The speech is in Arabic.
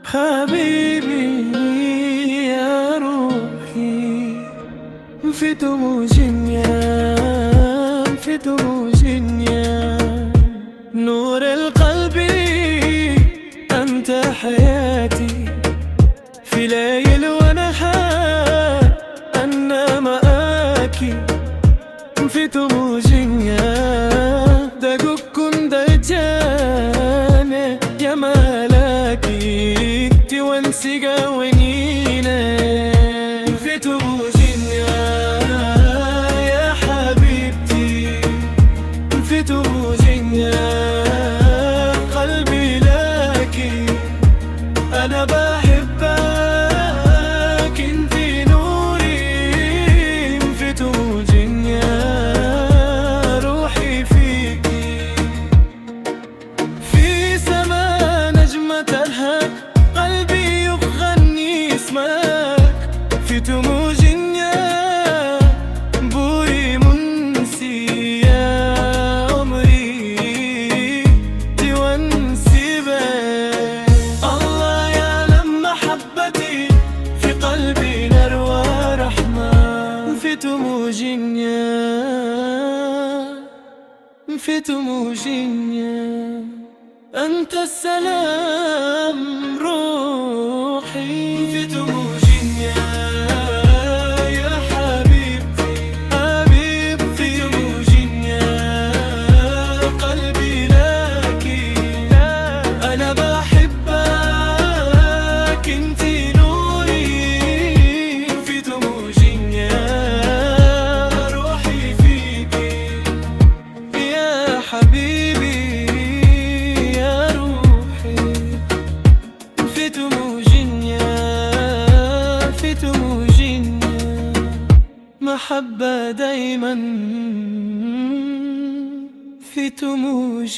حبيبي يا روحي، في دموج في دموج نور القلب، أنت حياتي في ليل ونهار، أنا معاك في دموج دقوق كنت جاني يا ملاكي تونسي قوانينا في دموج يا حبيبتي، في دموج قلبي لكي أنا بحبك، انتي نوري في دموج روحي فيكي، في سما نجمة تلهك قلبي يغني اسمك في دموج بوي منسي يا عمري تونسي بك. الله يعلم محبتي في قلبي نار ورحمة في دموج في دموج أنت السلام روحي في دموج يا حبيبتي، حبيبتي في دموج قلبي لكي أنا بحبك، انتي نوري في دموج روحي فيكي يا حبيبي يا روحي، في دموج في دموج محبة دايما في دموج